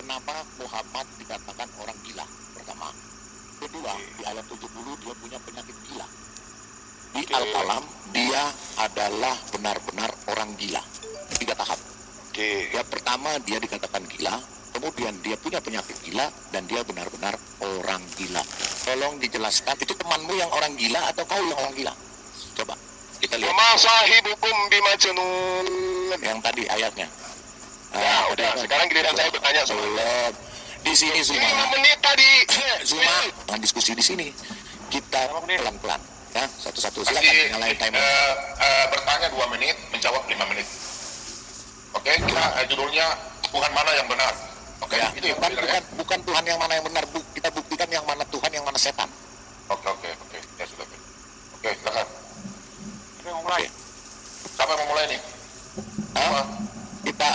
kenapa Muhammad dikatakan orang gila? Pertama. Kedua, di ayat 70 dia punya penyakit gila. Di Al-Qalam dia adalah benar-benar orang gila. 3 tahap. Ya, pertama dia dikatakan gila, kemudian dia punya penyakit gila, dan dia benar-benar orang gila. Tolong dijelaskan, itu temanmu yang orang gila atau kau yang orang gila? Coba kita lihat. Ma sahibukum bimajnun. Yang tadi ayatnya. Ya, udah. Sekarang giliran saya bertanya sama belum. Di sini Zuma. 5 menit tadi. Zuma, jangan diskusi di sini. Kita pelan-pelan. Ya, satu-satu. Silakan nyalain timer. Bertanya 2 menit, menjawab 5 menit. Oke, kita judulnya Tuhan mana yang benar. Oke, Ya, itu bukan Tuhan yang mana yang benar. Kita buktikan yang mana Tuhan, yang mana setan. Oke. Ya sudah. Oke, silakan. Siapa yang mau mulai? Siapa yang mau mulai nih? Kita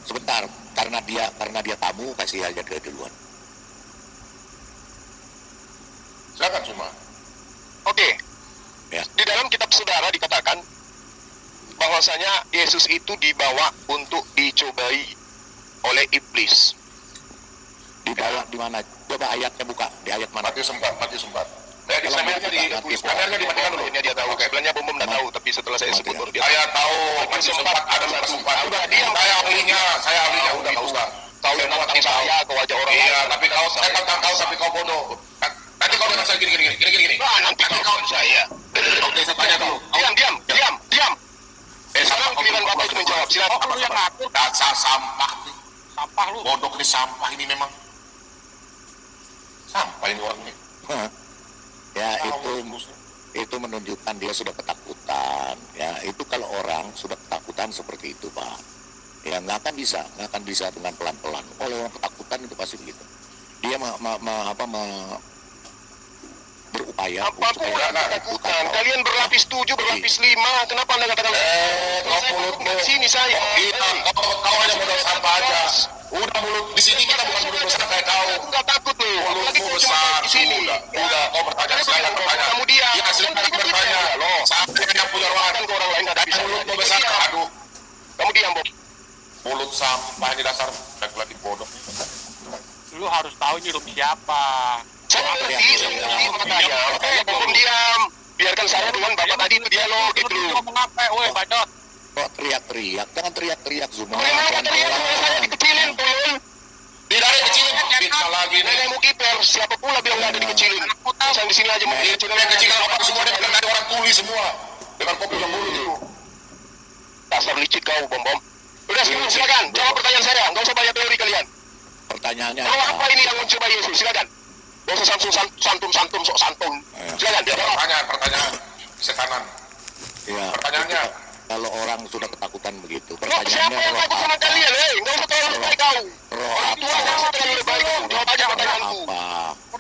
sebentar, karena dia tamu, kasih aja dia duluan. Silakan semua. Oke. Ya. Di dalam kitab saudara dikatakan bahwasanya Yesus itu dibawa untuk dicobai oleh iblis. Dibawa di mana? Coba ayatnya buka. Di ayat mana? Matius 4. Kalau Sebenarnya dimatikan dulu. Ini dia tahu. Sebenarnya Bom tidak tahu, tapi setelah saya sebut baru dia Saya tahu Matius 4 ada sumpah. Udah diam. Saya ahlinya, udah nggak usah. Tahu tentang saya ke wajah orang lain. Iya, tapi saya tentang kau tapi kau bodoh. Nanti kau dengar saya gini. Nah, nanti kau saya. Oke, saya tanya dulu. Diam. Sekarang giliran Bapak itu menjawab. Silakan. Lu yang ngatur. Dasar sampah. Sampah lu. Bodoh ini sampah ini memang. Sampah ini orang ini. Ya, itu menunjukkan dia sudah ketakutan. Ya, itu kalau orang sudah ketakutan seperti itu, Pak. Ya, nggak akan bisa dengan pelan-pelan. Kalau orang ketakutan itu pasti begitu. Dia berupaya Apa pula ketakutan? Kalian berlapis 7, berlapis 5. Kenapa Anda katakan? Kau mulutmu. Di sini saya. Kau hanya modal sampah aja. Udah mulut di sini kita bukan mulut besar kayak kau. Aku nggak takut loh. Apalagi Mulutmu kau besar. cuma di sini. Udah, kau bertanya. Silakan bertanya. Kamu diam. Ya, silakan bertanya. Saya yang punya ruang. Kan ke orang lain nggak bisa. Mulutmu besar. Aduh. Kamu diam, Bob. Mulut sampah ini dasar lagi bodoh. Lu harus tahu nyuruh siapa. Saya ngerti makanya. Oke, Bom diam. Biarkan saya dengan Bapak tadi itu dialog gitu Lu loh. ngomong apa? Woi, bacot. kok teriak-teriak. Jangan teriak-teriak, Zuma. Memang teriak saya dikecilin, tolong. Tidak ada kecilin. Kita lagi nih. Nenek mau kiper, siapa pula bilang nggak ada dikecilin. Saya di sini aja mau dikecilin. Yang kecil orang semua dengan ada orang tuli semua. Dengan kopi yang bulu itu. Dasar licik kau, Bom. Udah silakan, jawab pertanyaan saya. Nggak usah banyak teori kalian. Pertanyaannya Kalau apa ini yang mencoba Yesus? Silakan. Gak usah santun, sok santun. Silakan, dia jawab. Pertanyaan sekanan. Ya, Pertanyaannya. kalau orang sudah ketakutan begitu, Loh, siapa pertanyaannya yang takut sama kalian? Nggak usah terlalu lebay kau. roh Orang tua nggak usah terlalu lebay kau. Jawab aja pertanyaanku. apa?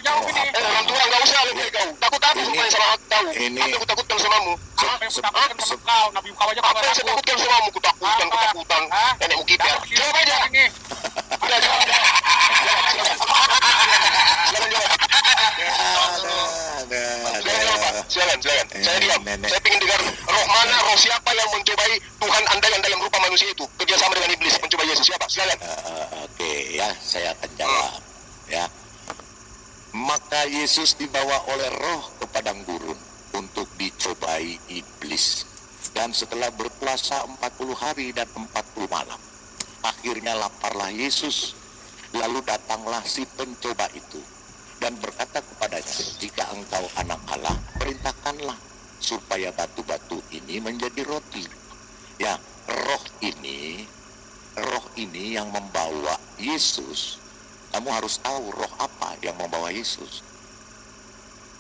Jawab ini. Orang tua nggak usah lebay kau. Takut apa supaya sama kau? ini- Apa yang kutakutkan samamu? Apa yang kutakutkan sama kau? Nabi Muhammad aja Apa kagak yang saya takut. takutkan samamu? Kutakutan. Hah? Nenek mau kiper. Jawab aja. Ini. Udah, jawab. Silakan jawab. Silakan, Pak. Silakan. Saya diam. Nenek. Saya ingin dengar roh mana, roh siapa yang mencobai Tuhan Anda yang dalam rupa manusia itu kerjasama dengan iblis mencobai Yesus. Siapa? Silakan. Oke, ya, saya akan jawab. Ya, maka Yesus dibawa oleh roh ke padang gurun untuk dicobai iblis. Dan setelah berpuasa 40 hari dan 40 malam, akhirnya laparlah Yesus. Lalu datanglah si pencoba itu dan berkata kepadanya, jika engkau anak Allah, perintahkanlah supaya batu-batu ini menjadi roti. Ya, roh ini yang membawa Yesus. Kamu harus tahu roh apa yang membawa Yesus.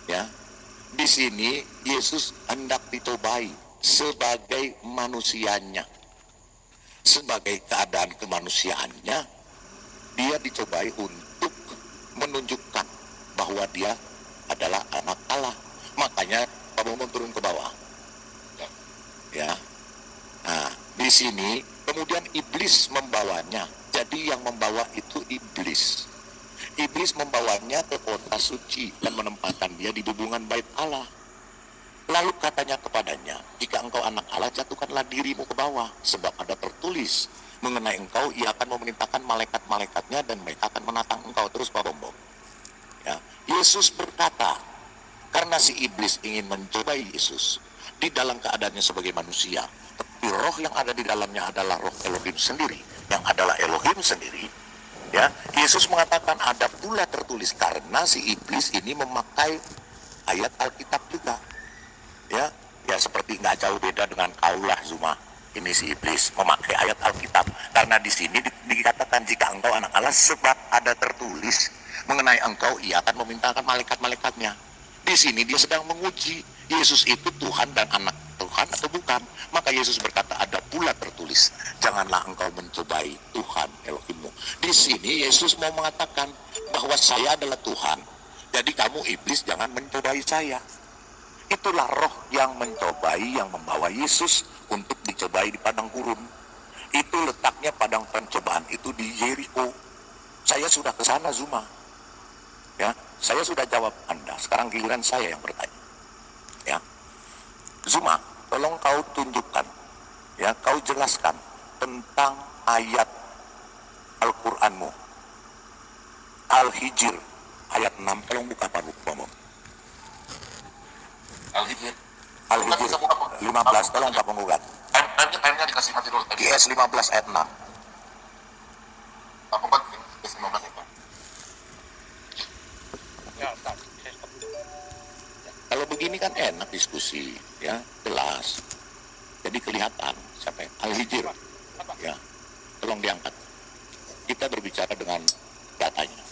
Ya, di sini Yesus hendak dicobai sebagai manusianya, sebagai keadaan kemanusiaannya. Dia dicobai untuk menunjukkan bahwa dia adalah anak Allah. Makanya kamu mau turun ke bawah. Ya. Nah, di sini kemudian iblis membawanya. Jadi yang membawa itu iblis. Iblis membawanya ke kota suci dan menempatkan dia di hubungan bait Allah. Lalu katanya kepadanya, jika engkau anak Allah, jatuhkanlah dirimu ke bawah, sebab ada tertulis, mengenai engkau, ia akan memerintahkan malaikat-malaikatnya dan mereka akan menatang engkau. Terus Pak Bombo. Ya, Yesus berkata, karena si iblis ingin mencobai Yesus di dalam keadaannya sebagai manusia, tapi roh yang ada di dalamnya adalah roh Elohim sendiri, yang adalah Elohim sendiri. Ya, Yesus mengatakan ada pula tertulis, karena si iblis ini memakai ayat Alkitab juga. Ya, ya seperti nggak jauh beda dengan kaulah Zuma. Ini si iblis memakai ayat Alkitab, karena di sini dikatakan jika engkau anak Allah, sebab ada tertulis mengenai engkau, ia akan memintakan malaikat-malaikatnya. Di sini dia sedang menguji Yesus itu Tuhan dan anak Tuhan atau bukan. Maka Yesus berkata, ada pula tertulis, janganlah engkau mencobai Tuhan Elohimmu. Di sini Yesus mau mengatakan bahwa saya adalah Tuhan, jadi kamu iblis jangan mencobai saya. Itulah roh yang mencobai, yang membawa Yesus untuk dicobai di padang gurun. Itu letaknya padang pencobaan itu di Yeriko. Saya sudah ke sana Zuma. Ya, saya sudah jawab Anda. Sekarang giliran saya yang bertanya. Ya, Zuma, tolong kau tunjukkan, ya, kau jelaskan tentang ayat Al-Quranmu. Al-Hijr ayat 6. Tolong buka Pak Bomo. Al-Hijr. Al-Hijr 15. Tolong Pak Penggugat. Time-nya dikasih mati dulu. IS 15 ayat 6. Apa buat IS 15 itu? Ya, stop. Saya stop dulu. Kalau begini kan enak diskusi, ya, jelas. Jadi kelihatan siapa yang Al-Hijr. Ya, tolong diangkat. Kita berbicara dengan datanya.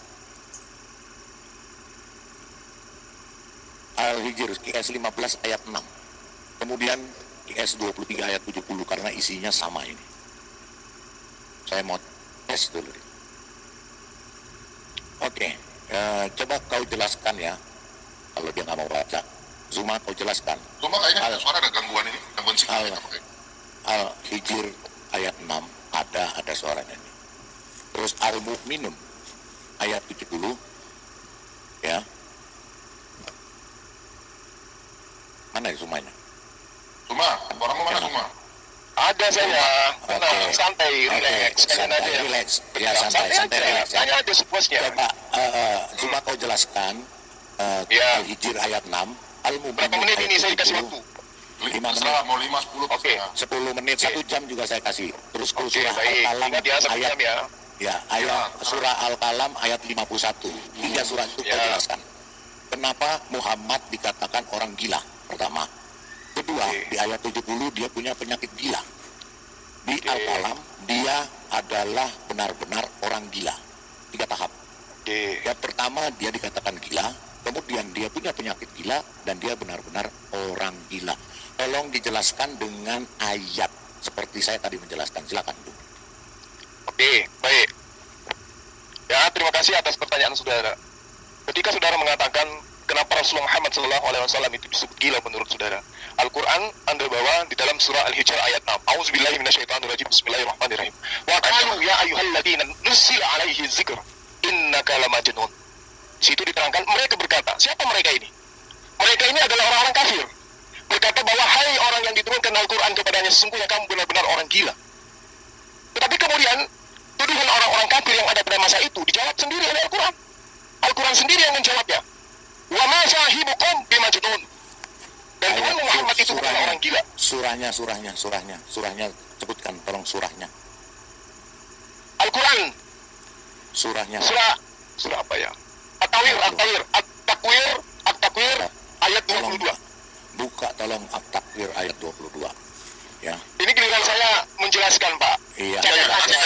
Al-Hijr IS 15 ayat 6. Kemudian IS 23 ayat 70 karena isinya sama ini. Saya mau tes dulu. Oke, coba kau jelaskan ya. Kalau dia nggak mau baca, Zuma kau jelaskan. Cuma kayaknya suara ada gangguan ini, gangguan sinyal itu. Al-Hijr ayat 6 ada suaranya ini. Terus Al-Mu'minun ayat 70, ya. Mana ya Zumanya? Cuma, orang mana cuma? Ada saya. Tenang, Oke. santai, relax. Kalian Santai, aja yang relax. Ya, bergerak. santai, relax. Ya. Tanya aja sepuasnya. Coba Zuma kau jelaskan Ya. Al-Hijr ayat 6, Al-Mu'minun Berapa menit ayat ini saya 70. kasih waktu? 5 menit. Terserah, mau 5, 10, Oke. 10 menit, 1 jam juga saya kasih. Terus Oke, surah baik. Al-Qalam Ingat ya, 1 ayat jam ya. ya, ayat surah Al-Qalam ayat 51. 3 surah itu kau Ya. jelaskan. Kenapa Muhammad dikatakan orang gila? Pertama. Kedua, Oke. di ayat 70 dia punya penyakit gila. Di Oke. Al-Qalam dia adalah benar-benar orang gila. 3 tahap. Oke. Yang pertama dia dikatakan gila, kemudian dia punya penyakit gila, dan dia benar-benar orang gila. Tolong dijelaskan dengan ayat seperti saya tadi menjelaskan. Silakan Bu. Oke, baik. Ya, terima kasih atas pertanyaan saudara. Ketika saudara mengatakan kenapa Rasulullah Muhammad SAW itu disebut gila menurut saudara, Al-Quran Anda bawa di dalam surah Al-Hijr ayat 6. A'udzubillahi minasyaitonirrajim. Bismillahirrahmanirrahim. Wa qalu ya ayyuhalladzina nuzzila alaihi dzikr innaka lamajnun. Situ diterangkan mereka berkata, siapa mereka ini? Mereka ini adalah orang-orang kafir. Berkata bahwa hai orang yang diturunkan Al-Quran kepadanya, sesungguhnya kamu benar-benar orang gila. Tetapi kemudian tuduhan orang-orang kafir yang ada pada masa itu dijawab sendiri oleh Al-Quran. Al-Quran sendiri yang menjawabnya. Wa ma sahibukum bimajnun. Dan Tuhan Muhammad itu bukan orang gila. Surahnya, sebutkan tolong surahnya. Al-Quran, Surahnya. surah apa ya? At-Takwir, ayat Tolong 22. buka tolong At-Takwir ayat 22. Ya. Ini giliran saya menjelaskan, Pak. Iya. Catat aja.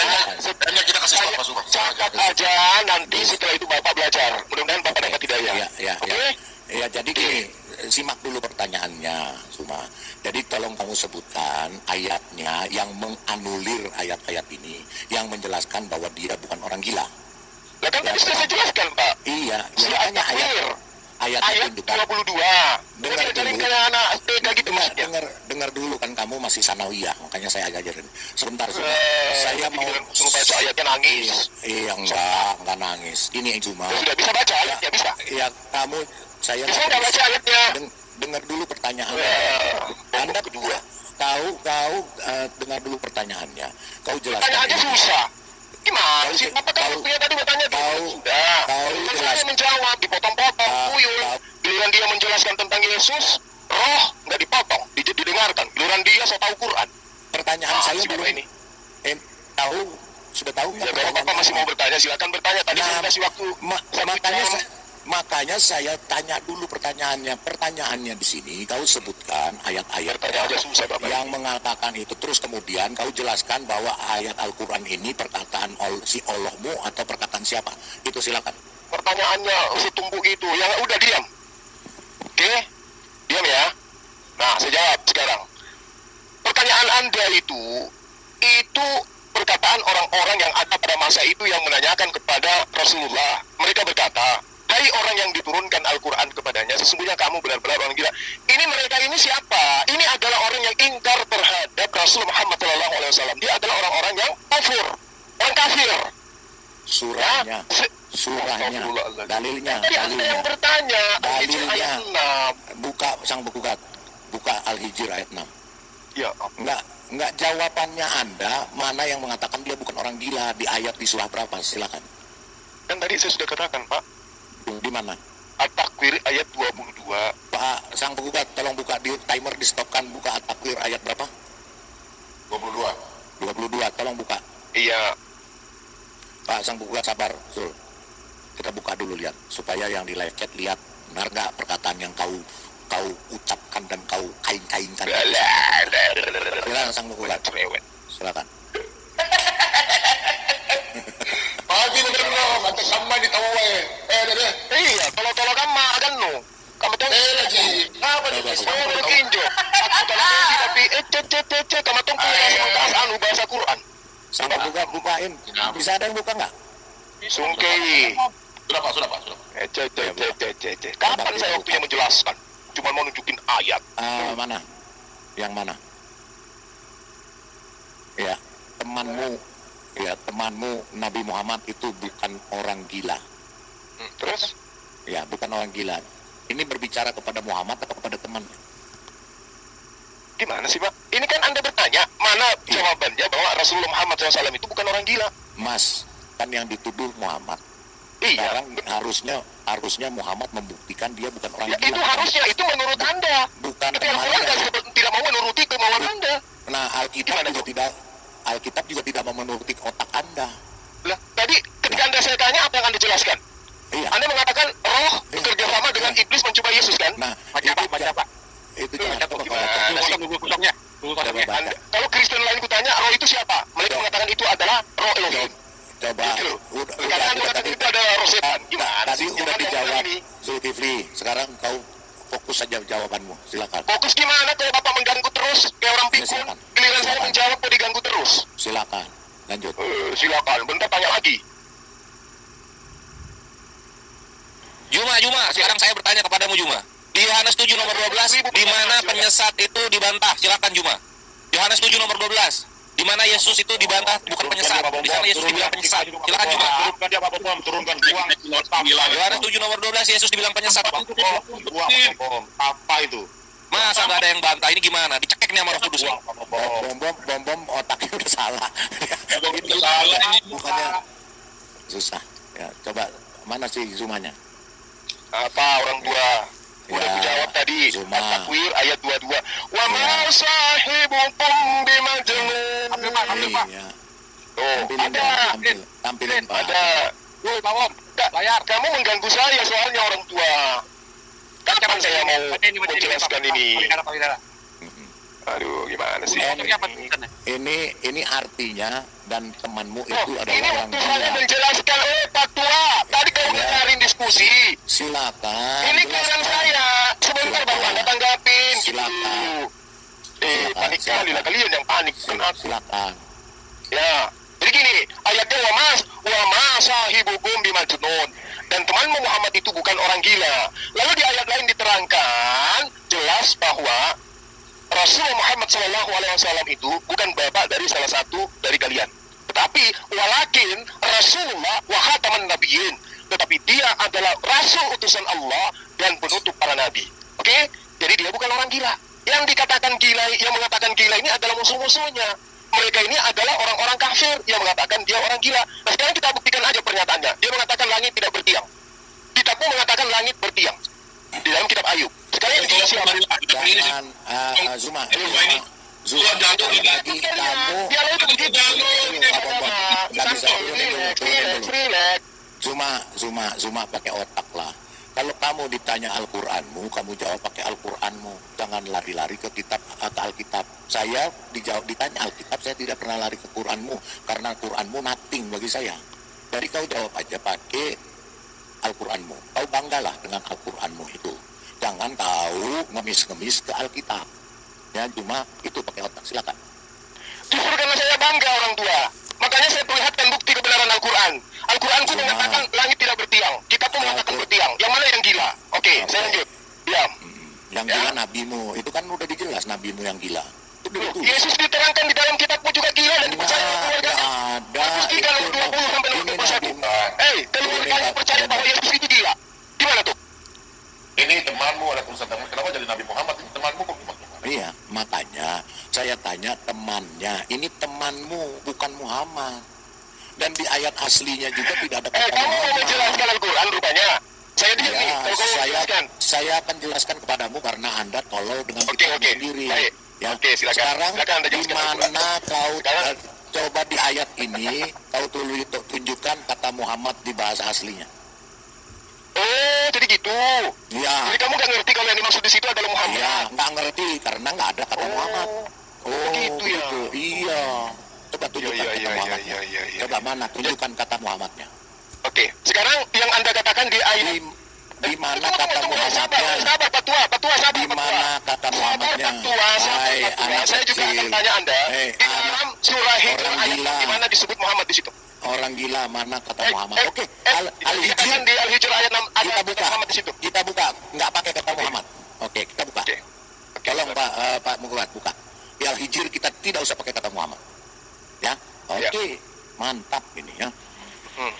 Time-nya kita kasih Bapak Suka. Catat aja, nanti setelah itu Bapak belajar. Mudah-mudahan Bapak dapat hidayah. Iya. Oke? Ya, jadi gini, simak dulu pertanyaannya, Suma. Jadi tolong kamu sebutkan ayatnya yang menganulir ayat-ayat ini, yang menjelaskan bahwa dia bukan orang gila. Nah kan tadi sudah saya jelaskan, Pak. Iya, Surah makanya At-Takwir, ayat ayat tunjukkan. 22. Dengar Dengar dulu. kayak anak TK gitu maksudnya. Dengar dulu kan kamu masih sanawiyah, makanya saya ajarin. Sebentar, Suma. Saya Saya mau suruh baca ayatnya nangis. Iya, enggak nangis. Ini Suma. Ya sudah bisa baca ayatnya, bisa. Ya, kamu saya Bisa nggak baca ayatnya? dengar dulu pertanyaan. Anda kedua. Kau dengar dulu pertanyaannya. Kau jelaskan. Pertanyaannya ini. susah. Gimana sih? Kau- Apa kamu kau- punya tadi bertanya dulu? kau- Sudah. kau Giliran jelas- saya menjawab, dipotong-potong, kuyul. Giliran dia menjelaskan tentang Yesus, roh nggak dipotong, didengarkan. Giliran dia so tahu Quran. Pertanyaan saya si Bapak belum ini. Tahu, sudah tahu nggak Ya, kalau pertanyaan Bapak masih apa? mau bertanya, silakan bertanya. Tadi saya Nah, kasih waktu. makanya saya tanya dulu pertanyaannya. Pertanyaannya di sini kau sebutkan ayat-ayat Bertanya aja susah, Bapak. yang mengatakan itu, terus kemudian kau jelaskan bahwa ayat Al-Quran ini perkataan si Allahmu atau perkataan siapa. Itu silakan. Pertanyaannya setumpuk itu. Ya udah diam. Oke? Diam ya. Nah, saya jawab sekarang. Pertanyaan Anda itu perkataan orang-orang yang ada pada masa itu yang menanyakan kepada Rasulullah. Mereka berkata, hai orang yang diturunkan Al-Quran kepadanya, sesungguhnya kamu benar-benar orang gila. Ini mereka ini siapa? Ini adalah orang yang ingkar terhadap Rasul Muhammad SAW. Dia adalah orang-orang yang kafir. Orang kafir. Surahnya, Astagfirullahaladzim. dalilnya, Tadi Anda yang bertanya. Dalilnya. Ayat 6. buka sang penggugat, buka Al-Hijr ayat 6. Ya ampun. Enggak jawabannya Anda mana yang mengatakan dia bukan orang gila di ayat di surah berapa? Silakan. Kan tadi saya sudah katakan, Pak. Di mana? At-Takwir ayat 22. Pak sang penggugat, tolong buka di timer, di stopkan, buka At-Takwir ayat berapa? 22. 22, tolong buka. Iya. Pak sang penggugat sabar, Zul. Kita buka dulu lihat supaya yang di live chat lihat benar nggak perkataan yang kau ucapkan dan kau kain-kainkan. Silakan sang penggugat. Cerewet. Silakan. Pagi na gano'n, ang tasamay ni Taway. Dede. Iya, tolo-tolo kan mah kan no. Kamu tahu Lagi. Apa ni? Kamu mau kinjo. Aku kalau tapi kamu tahu anu bahasa Quran. Sang penggugat bukain. Bisa ada yang buka nggak? Sungkei. Sudah Pak, sudah Pak, sudah. Kapan saya waktunya menjelaskan? Cuma mau nunjukin ayat. Mana? Yang mana? Ya, temanmu Nabi Muhammad itu bukan orang gila. Terus? Ya, bukan orang gila. Ini berbicara kepada Muhammad atau kepada temannya? Gimana sih, Pak? Ini kan Anda bertanya, mana jawabannya bahwa Rasulullah Muhammad SAW itu bukan orang gila? Mas, kan yang dituduh Muhammad. Iya. Sekarang harusnya Muhammad membuktikan dia bukan orang Ya, gila. itu harusnya, itu menurut Anda. Bukan Tapi Al-Quran temannya. tidak mau menuruti kemauan Anda. Nah, Gimana, Alkitab juga tidak mau menuruti otak Anda. Lah, tadi ketika Anda saya tanya, apa yang Anda jelaskan? Iya. Anda mengatakan roh bekerja sama dengan iblis mencoba Yesus, kan? Nah, Baca apa? itu Baca jangan apa? coba Gimana baca. sih? Dulu kosongnya. Dulu Coba kosongnya. baca. Kalau Kristen lain kutanya, roh itu siapa? Mereka mengatakan itu adalah roh Elohim. Coba. Gitu. Karena Udah Anda mengatakan itu adalah roh setan. Gimana Tadi sih? udah Jangan dijawab, ini. Zulkifli. Sekarang kau fokus saja jawabanmu. Silakan. Fokus gimana kalau Bapak mengganggu terus? Kayak orang pikun. Silakan. Giliran saya Silakan. menjawab kok diganggu terus. Silakan. Lanjut. Silakan, bentar tanya lagi. Juma, sekarang saya bertanya kepadamu Juma. Di Yohanes 7 nomor 12, di mana penyesat itu dibantah? Silakan Juma. Yohanes 7 nomor 12, di mana Yesus itu dibantah bukan penyesat. Di sana Yesus dibilang penyesat. Silakan Juma. Turunkan dia Pak Bom, turunkan buang. Yohanes 7 nomor 12, Yesus dibilang penyesat. Buang Pak Bom. Apa itu? Masa nggak ada yang bantah? Ini gimana? Dicekek nih sama Roh Kudus. Buang Pak Bom. Bom otaknya udah salah. Itu salah ini. Bukannya susah. Ya, coba mana sih zoomanya? Apa orang tua? Udah Ya, dijawab tadi. Zuma. At-Takwir ayat 22. Wa ma sahibukum bimajnun. Ambil Pak, ambil Pak. Iya. Tuh, Tampilin, ada. Pak. Tampilin, Pak. Ada. Dulu Pak Bom. Bayar. Kamu mengganggu saya soalnya orang tua. Kapan saya mau menjelaskan ini? Aduh, gimana sih? Ini apa tulisannya? Ini artinya dan temanmu Oh, itu ini adalah orang waktu saya gila. menjelaskan, Pak Tua. Tadi kau Ya. ngajarin diskusi. Silakan. Ini giliran saya. Sebentar Bapak Anda tanggapin. Gitu. Silakan. Panik sekali lah kalian yang panik. Kenapa? Silakan. Ya. Jadi gini, ayatnya wa ma sahibukum bimajnun. Dan temanmu Muhammad itu bukan orang gila. Lalu di ayat lain diterangkan jelas bahwa Rasulullah Muhammad SAW itu bukan bapak dari salah satu dari kalian. Tetapi walakin Rasulullah wa khataman nabiyyin. Tetapi dia adalah rasul utusan Allah dan penutup para nabi. Oke? Jadi dia bukan orang gila. Yang dikatakan gila, yang mengatakan gila ini adalah musuh-musuhnya. Mereka ini adalah orang-orang kafir yang mengatakan dia orang gila. Nah sekarang kita buktikan aja pernyataannya. Dia mengatakan langit tidak bertiang. Kitabmu mengatakan langit bertiang. Di dalam kitab Ayub. Sekarang yang dikira siapa? Jangan, Zuma, sekali lagi kamu Dialog itu begitu. nggak bisa turunin dulu. Relax. Zuma pakai otak lah. Kalau kamu ditanya Al-Qur'anmu, kamu jawab pakai Al-Qur'anmu. Jangan lari-lari ke kitab atau Alkitab. Saya ditanya Alkitab, saya tidak pernah lari ke Qur'anmu karena Qur'anmu nothing bagi saya. Jadi kau jawab aja pakai Al-Qur'anmu. Kau banggalah dengan Al-Qur'anmu itu. Jangan kau ngemis-ngemis ke Alkitab. Ya, cuma itu pakai otak, silakan. Justru karena saya bangga orang tua. Makanya saya perlihatkan bukti kebenaran Al-Quran. Al-Quranku mengatakan langit tidak bertiang. Kitabmu mengatakan bertiang. Yang mana yang gila? Oke, saya lanjut. Diam. Yang gila nabimu, itu kan udah dijelas nabimu yang gila. Itu dulu. Yesus diterangkan di dalam kitabmu juga gila dan dipercaya oleh keluarganya. Ada. Buktikan nomor 20 sampai nomor 21. Keluarganya percaya bahwa Yesus itu gila. Gimana tuh? Ini temanmu, Waalaikumsalam. Kenapa jadi Nabi Muhammad? Ini temanmu kok gimana? Iya, makanya saya tanya temannya. Ini temanmu, bukan Muhammad. Dan di ayat aslinya juga tidak ada kata Kamu mau Muhammad. menjelaskan Al-Quran rupanya. Saya diam nih, Ya, kalau kamu menjelaskan. saya akan jelaskan kepadamu karena Anda tolol dengan Oke, kitabmu oke. sendiri. Baik. Ya. Oke, silakan. Sekarang Silakan Anda di jelaskan mana kau Sekarang. coba di ayat ini kau tunjukkan kata Muhammad di bahasa aslinya. Oh, jadi gitu. Ya. Jadi kamu nggak ngerti kalau yang dimaksud di situ adalah Muhammad. Iya, nggak ngerti karena nggak ada kata Muhammad. Oh, gitu ya. begitu. Iya. Coba tunjukkan Iya, kata iya, Muhammadnya. iya. Coba mana? Tunjukkan kata Muhammadnya. Oke, sekarang yang Anda katakan di ayat Di mana kata Muhammadnya? Sabar, Patua, sabar, Di mana kata Muhammadnya? Sabar, Hai, Patua. anak Saya juga kecil. akan tanya Anda. Hei, Di dalam surah Hijr orang ayat gila. di mana disebut Muhammad di situ? Orang gila, mana kata Muhammad? Oke, Al-Hijr. Dikatakan di Al-Hijr ayat 6 ada Kita buka. Muhammad di situ. Kita buka. Nggak pakai kata Muhammad. Oke, kita buka. Oke. Tolong Pak Muhammad buka. Di Al-Hijr kita tidak usah pakai kata Muhammad. Ya, oke, mantap ini ya.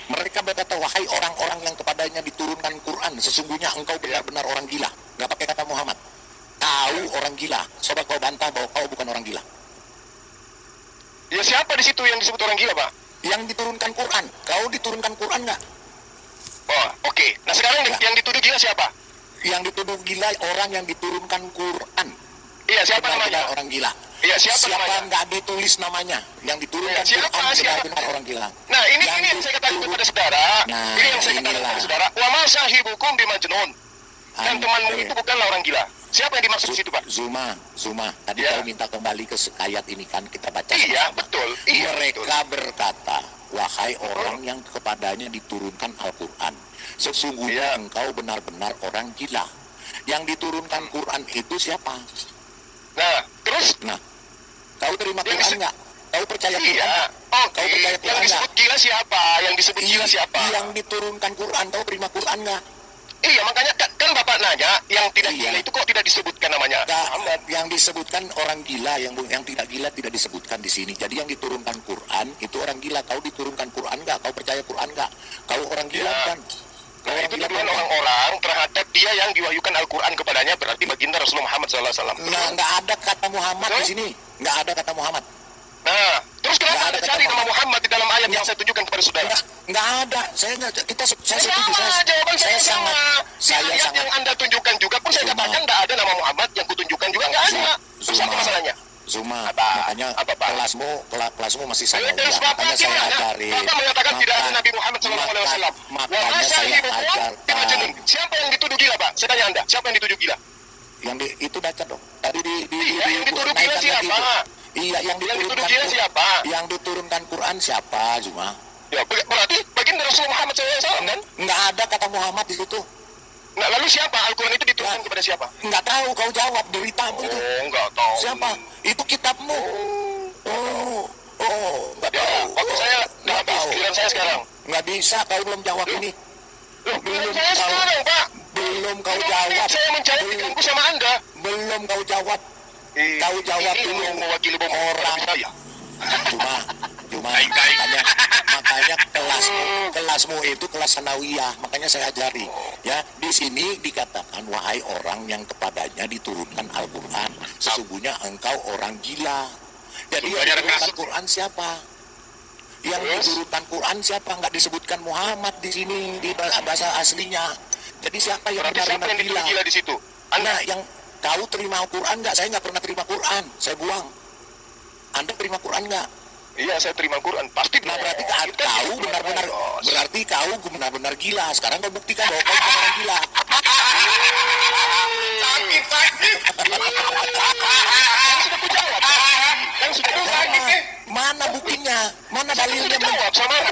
Mereka berkata, wahai orang-orang yang kepadanya diturunkan Quran, sesungguhnya engkau benar-benar orang gila. Nggak pakai kata Muhammad. Kau orang gila. Coba kau bantah bahwa kau bukan orang gila. Ya siapa di situ yang disebut orang gila, Pak? Yang diturunkan Quran. Kau diturunkan Quran nggak? Oh, oke. Nah sekarang Ya. yang dituduh gila siapa? Yang dituduh gila orang yang diturunkan Quran. Iya, siapa Benar-benar namanya? orang gila. Iya, siapa namanya? nggak ditulis namanya? Yang diturunkan Ya, siapa? Quran Siapa? benar-benar orang gila. Nah, ini Yang yang saya katakan diturun- kepada saudara. Nah, Ini yang saya katakan inilah. kepada saudara. Wa ma sahibukum bimajnun. Dan temanmu Oke. itu bukanlah orang gila. Siapa yang dimaksud di situ, Pak? Zuma, tadi Ya. kau minta kembali ke ayat ini kan kita baca Iya, sama-sama. betul. Iya, Mereka betul. berkata, wahai orang yang kepadanya diturunkan Al-Quran, sesungguhnya Iya. engkau benar-benar orang gila. Yang diturunkan Quran itu siapa? Nah, terus? Nah, kau terima Yang Quran nggak? Kau percaya Quran Iya. nggak? Oke. Kau percaya Yang Quran disebut gila siapa? Yang disebut gila siapa? Yang diturunkan Quran, kau terima Quran nggak? Iya, makanya kan Bapak nanya, yang tidak Iya. gila itu kok tidak disebutkan namanya? Nggak, yang disebutkan orang gila, yang tidak gila tidak disebutkan di sini. Jadi yang diturunkan Quran itu orang gila. Kau diturunkan Quran nggak? Kau percaya Quran nggak? Kau orang gila Ya. kan? Kau Nah, orang itu gila tuduhan kan? orang-orang terhadap dia yang diwahyukan Al-Quran kepadanya, berarti baginda Rasulullah Muhammad SAW. Nggak ada kata Muhammad di sini. Nggak ada kata Muhammad. Nah, terus Nggak kenapa ada Anda kata cari nama Muhammad. Muhammad di dalam ayat yang saya tunjukkan kepada saudara? Nggak ada. Saya setuju. Sama, jawaban saya sama. Di saya ayat sangat yang Anda tunjukkan juga pun saya Zuma. katakan nggak ada nama Muhammad, yang kutunjukkan juga nggak ada. Terus apa masalahnya? Zuma, Apa? makanya Apa, Pak? kelasmu masih sama. Terus ya. Bapak Makanya saya gimana? ajarin. Bapak mengatakan tidak ada Nabi Muhammad SAW. Makanya saya ajarkan. Siapa yang dituduh gila, Pak? Saya tanya Anda, siapa yang dituduh gila? Itu baca dong. Tadi Iya, yang dituduh gila naikkan lagi siapa? itu. Iya, yang Yang dituduh diturunkan gila siapa? Yang diturunkan Quran siapa, Zuma? Ya, berarti baginda Rasulullah Muhammad SAW kan? Nggak ada kata Muhammad di situ. Nah, lalu siapa? Al-Quran itu diturunkan kepada siapa? Nggak tahu, kau jawab deritamu itu. Oh, nggak tahu. Siapa? Itu kitabmu. Nggak Ya, tahu. waktu saya Nggak habis, tahu. giliran saya sekarang. Nggak bisa, kau belum jawab ini. Loh, Belum saya tahu. sekarang, Pak. Belum kau Ini jawab. saya menjawab diganggu sama Anda. Belum kau jawab. Kau jawab Ini dulu. yang mewakili Orang. saya. Cuma makanya kelasmu kelasmu itu kelas sanawiyah, makanya saya ajari. Ya, di sini dikatakan wahai orang yang kepadanya diturunkan Al-Qur'an, sesungguhnya engkau orang gila. Jadi yang diturunkan Quran siapa? Yang diturunkan Quran siapa? Nggak disebutkan Muhammad di sini di bahasa aslinya. Jadi siapa yang benar-benar gila? Gila di situ? Anda yang kau terima Quran nggak? Saya nggak pernah terima Quran, saya buang. Anda terima Quran nggak? Iya, saya terima Quran. Pasti. Nah berarti kau benar-benar berarti kau benar-benar gila. Sekarang kau buktikan bahwa kau bukan orang gila. Sakit. Kan sudah Mana buktinya? Mana dalilnya? jawab sama aku.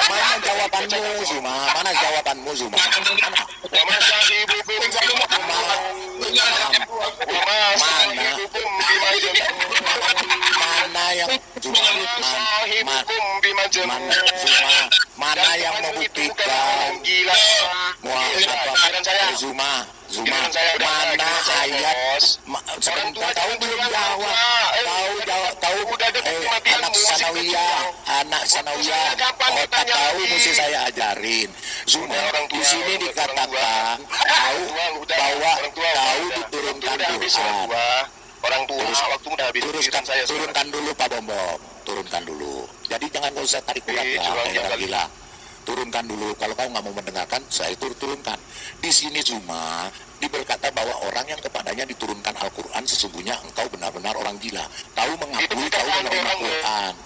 Mana jawabanmu, Zuma? Mana jawabanmu, Zuma? Sama sahibukum Mana yang Zuma? Mana yang membuktikan? Zuma, mana ayat? Sebentar, kau belum jawab. Anak sanawiyah, otak kau mesti saya ajarin. Zuma, di sini dikatakan bahwa kau diturunkan Quran. Orang tua, waktu udah habis Turunkan dulu Pak Bombom, turunkan dulu. Jadi jangan kau usah tarik urat ya, kayak gila. Turunkan dulu, kalau kau nggak mau mendengarkan, saya turunkan. Di sini Zuma berkata bahwa orang yang kepadanya diturunkan Al-Quran, sesungguhnya engkau benar-benar orang gila. Kau mengakui kau menerima Quran.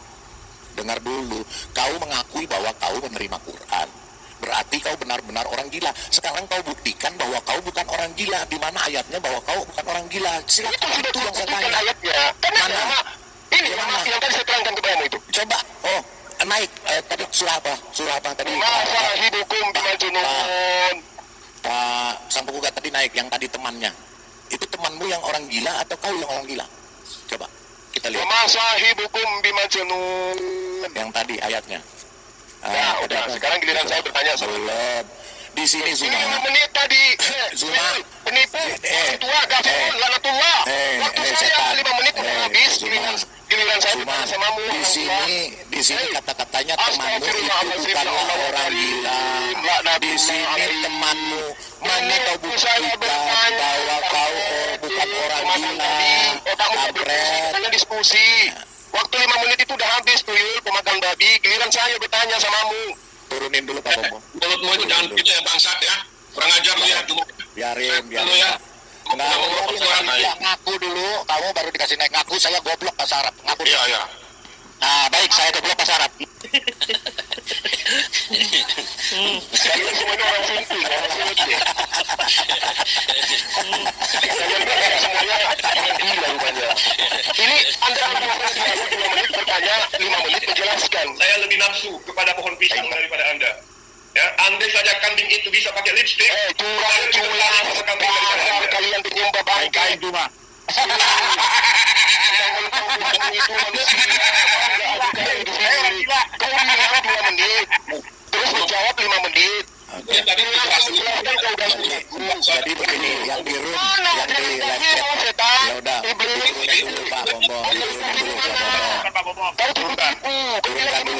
Dengar dulu, kau mengakui bahwa kau menerima Quran. Berarti kau benar-benar orang gila. Sekarang kau buktikan bahwa kau bukan orang gila. Di mana ayatnya bahwa kau bukan orang gila? Silakan, itu yang saya tanya. Ayatnya. Mana? Ini yang tadi saya terangkan kepada itu. Coba, naik tadi surah apa tadi? Masa hidukum bimajunun. Pak Sampukuga tadi naik, yang tadi temannya. Itu temanmu yang orang gila atau kau yang orang gila? Coba kita lihat. Masa hidukum bimajunun. Yang tadi ayatnya. Udah. Sekarang giliran saya bertanya. Belum. Di sini Zuma. 5 menit tadi. Zuma. Penipu. Orang tua, gafur, lanatullah. Waktu saya 5 menit udah habis. Giliran saya bertanya samamu. Di sini kata-katanya temanmu itu bukanlah orang gila. Di sini temanmu. Mana kau buktikan bahwa kau bukan orang gila? Kampret. Saya diskusi. Waktu 5 menit itu udah habis tuyul pemakan babi. Giliran saya bertanya samamu. Turunin dulu Pak Bombom. Mulutmu itu jangan gitu ya bangsat ya. Kurang ajar lu ya. Biarin. ya. Ngaku dulu, kamu baru dikasih naik ngaku, saya goblok bahasa Arab. Ngaku. Iya. Nah, baik, saya goblok bahasa Arab. Kalian semua ini orang sunti, orang sunti. Kalian semuanya orang gila rupanya. Ini Anda 2 menit bertanya, 5 menit menjelaskan. Saya lebih nafsu kepada pohon pisang daripada Anda. Ya, andai saja kambing itu bisa pakai lipstik. Curang, kalian penyembah bangkai. Cuma. Kau bilang 2 menit, terus menjawab 5 menit. Jadi begini, yang di room, yang di live chat, ya udah, turunin dulu Pak Bombom, turunin dulu Pak Bombom. Kau turunkan dulu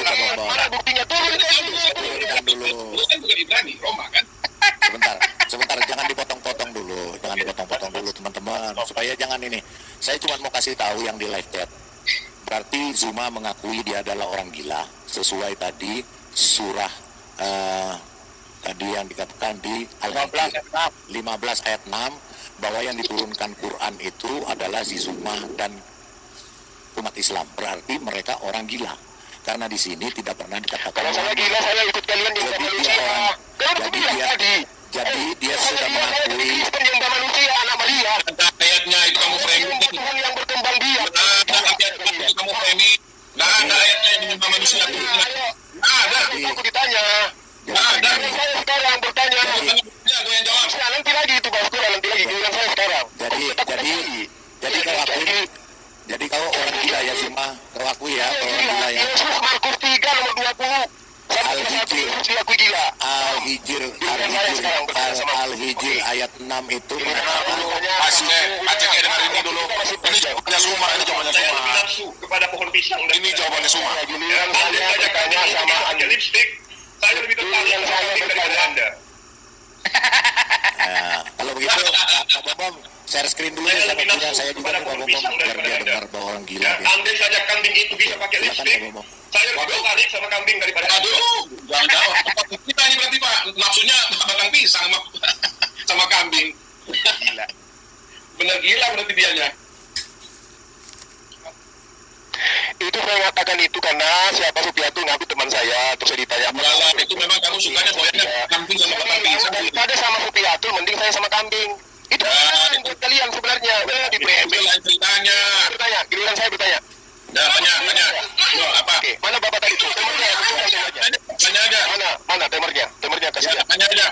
Pak Bombom. Mana buktinya? Turunkan dulu. Kan bukan Ibrani, Roma kan? Sebentar, jangan dipotong-potong dulu teman-teman, supaya jangan ini. Saya cuma mau kasih tahu yang di live chat. Berarti Zuma mengakui dia adalah orang gila, sesuai tadi surah tadi yang dikatakan di Al-Hijr 15 ayat 6 bahwa yang diturunkan Quran itu adalah si Zuma dan umat Islam. Berarti mereka orang gila. Karena di sini tidak pernah dikatakan. Kalau saya gila, saya ikut kalian nyembah manusia. Jadi dia sudah mengakui penyembah manusia, anak Maria. Ayatnya itu kamu framing. Tuhan yang berkembang biak. Itu kamu framing. Nggak ada ayatnya yang menyembah manusia. Nggak ada. Aku ditanya. Ada. Saya sekarang bertanya. Ya, gue yang jawab. Nanti lagi itu Bang Quran, nanti lagi giliran saya sekarang. Jadi kau orang gila ya Zuma, kau akui ya kau orang gila ya. Yesus Markus 3 nomor 20. Al-Hijr diakui gila. Al-Hijr ayat 6 itu mengatakan Aceh dengar ini dulu. Ini jawabannya Suma, ini jawabannya Saya Suma. lebih nafsu kepada pohon pisang. Ini jawabannya Suma. Giliran Andai saya saja bertanya kambing itu sama bisa pakai Andi. lipstik, saya lebih tertarik lebih sama kambing daripada Anda. Nah, kalau begitu Pak Bambang share screen dulu Saya sama lebih punya nafsu saya juga kepada nih Pak pohon Bambang pisang biar daripada dia Anda. dengar bahwa orang gila Ya, dia. andai saja kambing itu bisa pakai Silakan lipstick, Pak Bambang. saya lebih tertarik sama kambing daripada Anda. Aduh, jangan jawab. Kita ini berarti Pak, nafsunya batang pisang sama kambing. Gila. Bener gila berarti dianya. Itu saya katakan itu karena siapa Supiatu ngaku teman saya, terus saya ditanya apa. Enggak lah, itu memang kamu sukanya doyannya kambing sama batang pisang. Daripada sama Supiatu, mending saya sama kambing. Itu buat kalian sebenarnya. Di Itu lain ceritanya. bertanya, giliran saya bertanya. Ya, tanya. Loh, apa? Oke, mana bapak tadi tuh? Temernya, Tanya aja. mana temernya? Temernya kasih Ya, lihat. tanya aja.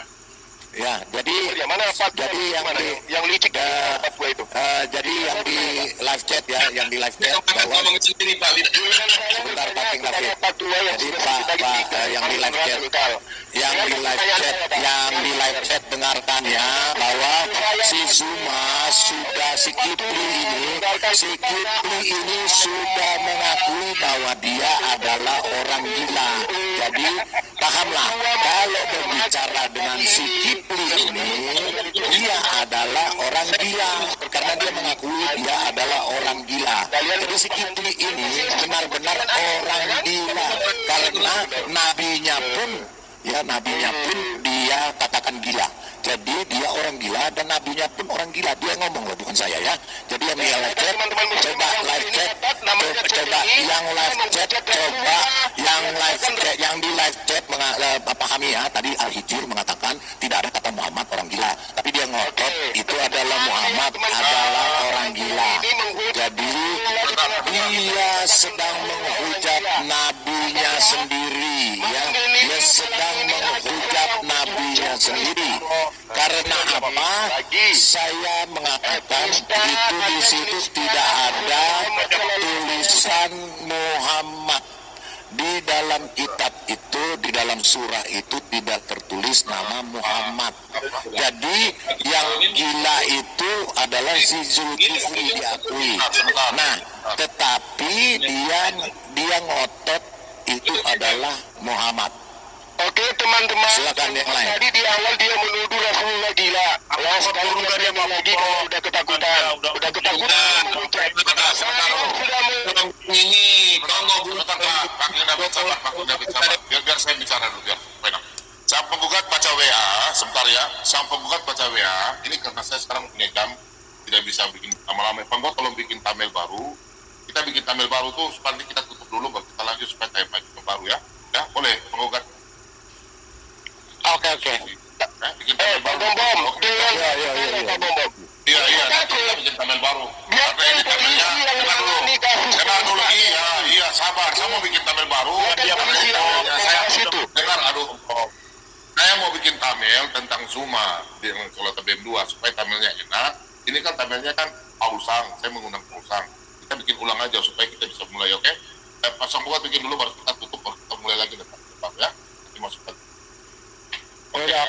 Ya, jadi Temernya, mana Pak? Jadi yang mana? di- Yang licik Pak gua itu. jadi yang di live chat ya, yang di live chat Kamu bahwa ngomong sendiri Pak. sebentar Pak Lafid. Pak tua yang Jadi sudah Pak yang di live chat yang di live chat dengarkan ya bahwa si Zuma sudah si Kipli ini sudah mengakui bahwa dia adalah orang gila. Jadi pahamlah kalau berbicara dengan si Kipli ini dia adalah orang gila karena dia mengakui dia adalah orang gila. Jadi si Kipli ini benar-benar orang gila karena nabinya pun dia katakan gila. Jadi dia orang gila dan nabinya pun orang gila. Dia ngomong loh, bukan saya ya. Jadi yang dia live chat, coba live chat, coba yang live chat, yang di live chat pahami ya. Tadi Al-Hijr mengatakan tidak ada kata Muhammad orang gila, tapi dia ngotot itu adalah Muhammad adalah orang gila. Jadi dia sedang menghujat nabinya sendiri ya. Dia sedang menghujat nabinya sendiri. Karena apa? Saya mengatakan itu di situ tidak ada tulisan Muhammad. Di dalam kitab itu, di dalam surah itu tidak tertulis nama Muhammad. Jadi yang gila itu adalah si Zulkifli diakui. Nah, tetapi dia ngotot itu adalah Muhammad. Oke teman-teman, Silakan yang lain. tadi di awal dia menuduh Rasulullah gila. Ya sekarang dia mau lagi kalau udah ketakutan. Udah ketakutan. Ini Kongo belum Biar saya bicara dulu biar enak. Sang penggugat baca WA, sebentar ya. Sang penggugat baca WA, ini karena saya sekarang punya jam, tidak bisa bikin lama-lama. Penggugat kalau bikin thumbnail baru, kita bikin thumbnail baru tuh nanti kita tutup dulu, baru kita lanjut supaya time baru ya. Ya boleh penggugat. Oke. Bikin thumbnail baru. Pak Bom. Iya, nanti kita bikin thumbnail baru. Karena ini thumbnailnya, kenal dulu. Iya, sabar. Saya mau bikin thumbnail baru. Dengar, saya mau bikin thumbnail tentang Zuma di Kolota BM2 supaya thumbnailnya enak. Ini kan thumbnailnya kan Pausang, saya mengundang Pausang. Kita bikin ulang aja supaya kita bisa mulai, oke? Pasang buat bikin dulu baru kita tutup, baru kita mulai lagi depan ya. Nanti masukkan. Oke. Ya,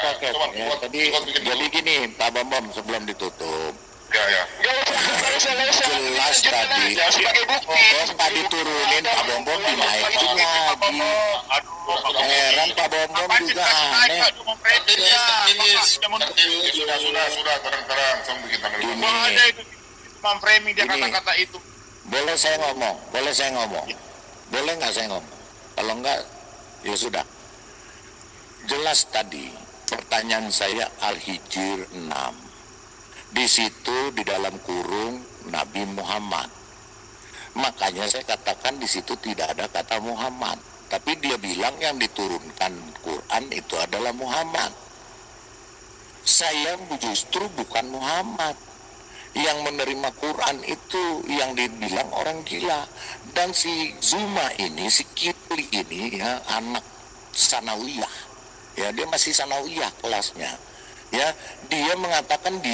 jadi gini Pak Bambang sebelum ditutup. Ya. Jelas tadi. Kok nggak diturunin Pak Bambang dinaikin lagi. Heran Pak Bambang juga aneh. Sudah, terang-terang saya bikin thumbnail baru. Ini, memframing dia Ini. kata-kata itu. boleh saya ngomong? Boleh nggak saya ngomong? Kalau nggak, ya sudah. Jelas tadi pertanyaan saya Al-Hijr 6. Di situ di dalam kurung Nabi Muhammad. Makanya saya katakan di situ tidak ada kata Muhammad. Tapi dia bilang yang diturunkan Quran itu adalah Muhammad. Saya justru bukan Muhammad. Yang menerima Quran itu yang dibilang orang gila. Dan si Zuma ini, si Kipli ini ya anak sanawiyah. Ya dia masih sanawiyah kelasnya. Ya, dia mengatakan dia